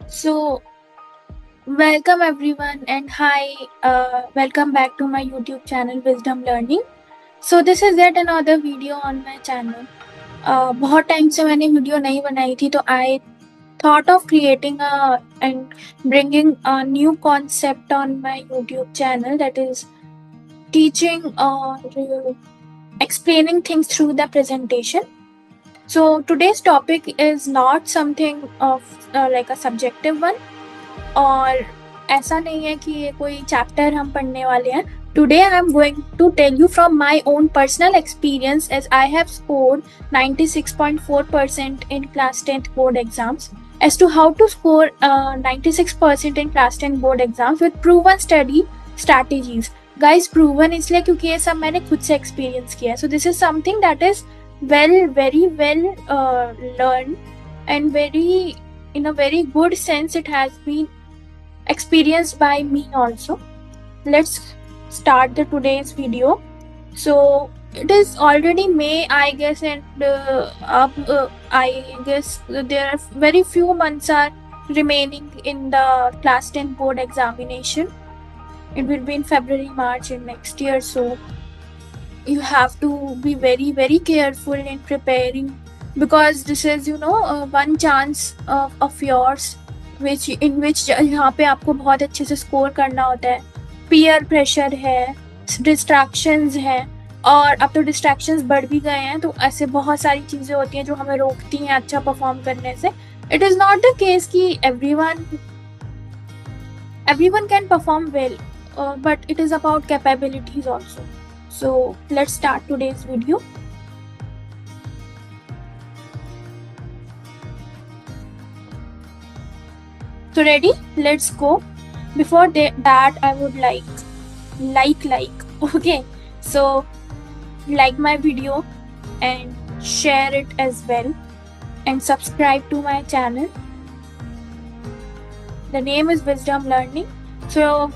So, welcome everyone, and hi, welcome back to my YouTube channel Wisdom Learning. So, this is yet another video on my channel. बहुत time से मैंने video नहीं बनाई थी, तो I thought of creating and bringing a new concept on my YouTube channel, that is teaching or explaining things through the presentation. So today's topic is not something of like a subjective one, और ऐसा नहीं है कि ये कोई chapter हम पढ़ने वाले हैं. Today I am going to tell you from my own personal experience, as I have scored 96.4% in class 10th board exams, as to how to score 96% in class 10 board exams with proven study strategies. Guys, proven इसलिए क्योंकि ये सब मैंने खुद से experience किया है. So this is something that is very well learned, and very in a very good sense it has been experienced by me also. Let's start the today's video. So it is already May, I guess, and I guess there are very few months are remaining in the class 10 board examination. It will be in February, March in next year. So you have to be very careful in preparing, because this is one chance of yours in which यहाँ पे आपको बहुत अच्छे से score करना होता है. Peer pressure है, डिस्ट्रैक्शंस है, और अब तो डिस्ट्रैक्शंस बढ़ भी गए हैं, तो ऐसे बहुत सारी चीज़ें होती हैं जो हमें रोकती हैं अच्छा परफॉर्म करने से. It is not the case कि everyone can perform well, but it is about capabilities also. So let's start today's video. So ready? Let's go. Before that, I would like, okay. So like my video and share it as well, and subscribe to my channel. The name is Wisdom Learning. So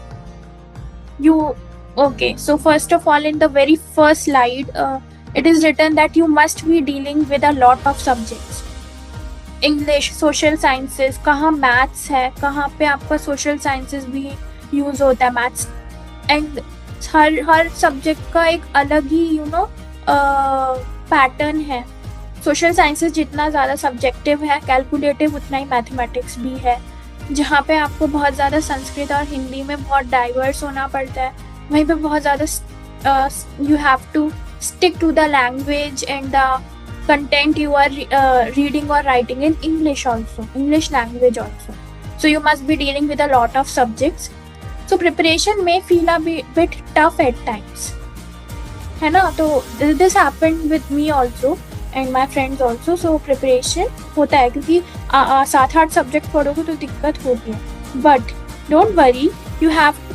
so first of all, in the very first slide, it is written that you must be dealing with a lot of subjects. English, social sciences, कहाँ maths है, कहाँ पे आपका social sciences भी use होता है, maths, and her subject का एक अलग ही पैटर्न है. सोशल साइंसेस जितना ज़्यादा सब्जेक्टिव है, कैलकुलेटिव, उतना ही मैथमेटिक्स भी है, जहाँ पे आपको बहुत ज़्यादा संस्कृत और हिंदी में बहुत डाइवर्स होना पड़ता है. वहीं पे बहुत ज़्यादा you have to stick to the language and the content you are reading or writing in English also, English language also. So you must be dealing with a lot of subjects. So preparation may feel a bit tough at times, है ना. तो this happened with me also and my friends also. So preparation होता है, क्योंकि 7-8 subject पढ़ोगे तो दिक्कत होगी है. But don't worry, you have to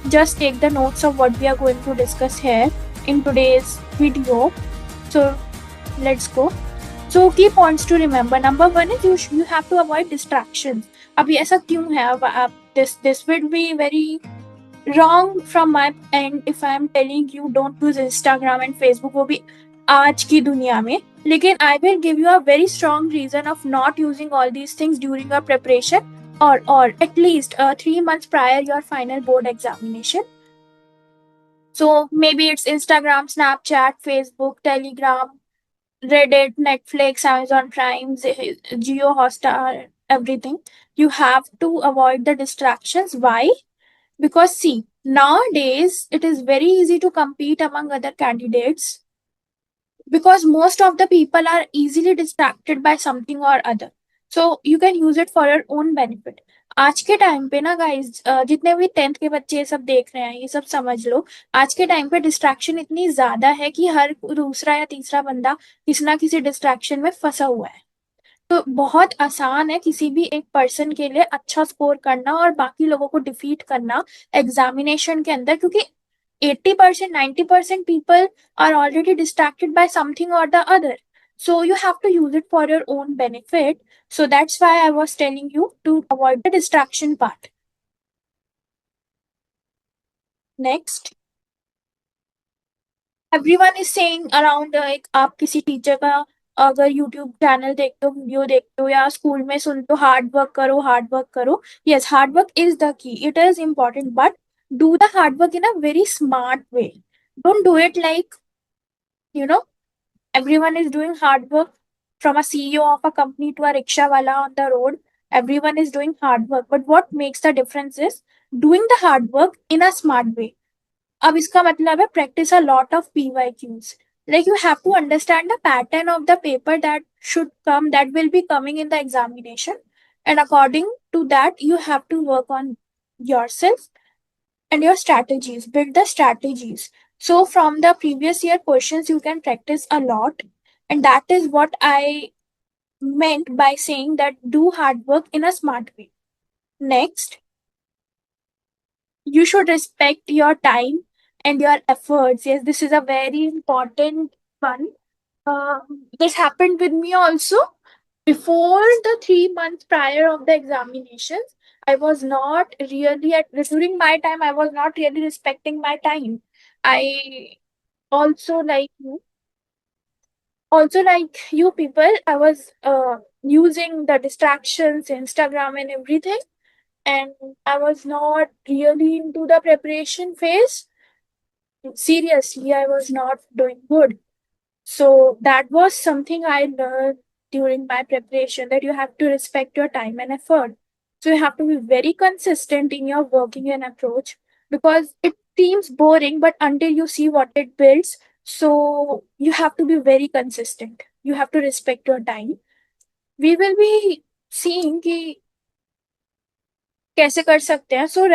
just take the notes of what we are going to discuss here in today's video. So let's go. So key points to remember. Number one is you have to avoid distractions. अभी ऐसा क्यों है? अब this will be very wrong from my end if I am telling you don't use Instagram and Facebook, वो भी आज की दुनिया में. लेकिन I will give you a very strong reason of not using all these things during your preparation, or at least 3 months prior your final board examination. So maybe it's Instagram, Snapchat, Facebook, Telegram, Reddit, Netflix, Amazon Prime, Geo Hotstar, everything. You have to avoid the distractions. Why? Because see, nowadays it is very easy to compete among other candidates, because most of the people are easily distracted by something or other. So you can use it for your own benefit. आज के time पे ना guys, जितने भी 10th के बच्चे ये सब देख रहे हैं, ये सब समझ लो, आज के टाइम पे डिस्ट्रैक्शन इतनी ज्यादा है कि हर दूसरा या तीसरा बंदा किसी ना किसी डिस्ट्रैक्शन में फंसा हुआ है. तो बहुत आसान है किसी भी एक पर्सन के लिए अच्छा स्कोर करना और बाकी लोगों को डिफीट करना एग्जामिनेशन के अंदर, क्योंकि 80%, 90% people are already distracted by something or the other. So you have to use it for your own benefit. So that's why I was telling you to avoid the distraction part. Next, everyone is saying around, like, आप किसी teacher का अगर YouTube channel देखते हो, video देखते हो या school में सुनते हो हार्ड वर्क करो, हार्ड वर्क करो. Yes, hard work is the key, it is important, but do the hard work in a very smart way. Don't do it like, you know, everyone is doing hard work, from a CEO of a company to a rickshaw wala on the road. Everyone is doing hard work, but what makes the difference is doing the hard work in a smart way. अब इसका मतलब है practice a lot of PYQs. Like you have to understand the pattern of the paper that will be coming in the examination, and according to that you have to work on yourself and your strategies. Build the strategies. So from the previous year questions you can practice a lot, and that is what I meant by saying that do hard work in a smart way. Next, you should respect your time and your efforts. Yes, this is a very important one. This happened with me also. Before the 3 months prior of the examinations, I was not really during my time, I was not really respecting my time. I also like you people, I was using the distractions, Instagram and everything, and I was not really into the preparation phase. Seriously, I was not doing good. So that was something I learned during my preparation, that you have to respect your time and effort. So you have to be very consistent in your working and approach, because it seems boring, but until you see what it builds, so you have to be very consistent. You have to respect your time. We will be seeing कि कैसे कर सकते हैं. सो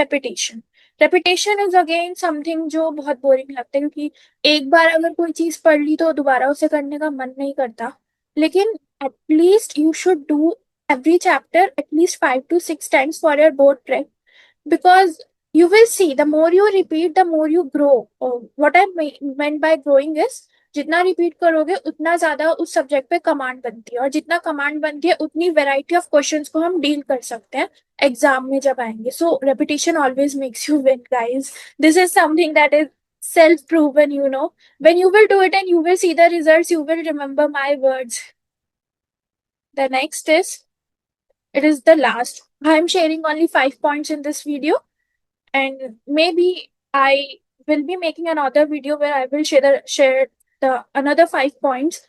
repetition is again something जो बहुत boring लगता है, क्योंकि एक बार अगर कोई चीज पढ़ ली तो दोबारा उसे करने का मन नहीं करता. लेकिन at least you should do every chapter at least 5 to 6 times for your board prep, because you will see the more you repeat the more you grow. What I meant by growing is, जितना repeat करोगे उतना ज्यादा उस subject पे command बनती है, और जितना कमांड बनती है उतनी वेराइटी ऑफ क्वेश्चंस को हम डील कर सकते हैं एग्जाम में जब आएंगे. So repetition always makes you win, guys. This is something that is self proven, when you will do it and you will see the results, you will remember my words. The next is, it is the last. I'm sharing only 5 points in this video, and maybe I will be making another video where I will share the another 5 points.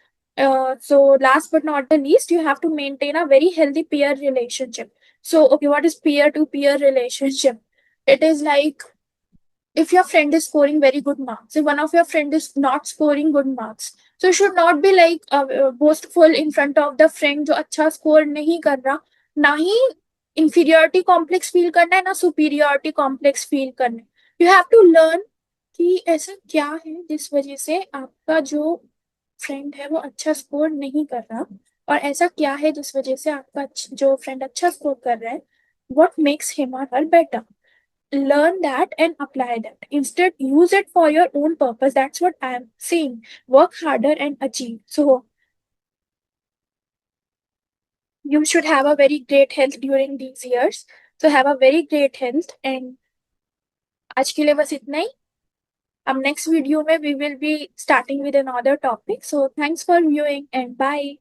So last but not the least, you have to maintain a very healthy peer relationship. So okay, what is peer to peer relationship? It is like, if your friend is scoring very good marks, if one of your friend is not scoring good marks, so you should not be like boastful in front of the friend जो अच्छा score नहीं कर रहा. ना ही inferiority complex feel करना है, ना superiority complex feel करना है. You have to learn कि ऐसा क्या है जिस वजह से आपका जो फ्रेंड है वो अच्छा स्कोर नहीं कर रहा, और ऐसा क्या है जिस वजह से आपका जो फ्रेंड अच्छा स्कोर कर रहा है, what makes him or her better. Learn that and apply that. Instead, use it for your own purpose. That's what I'm saying. Work harder and achieve. So you should have a very great health during these years. So have a very great health, and आज के लिए बस इतना ही. अब next video में we will be starting with another topic. So thanks for viewing and bye.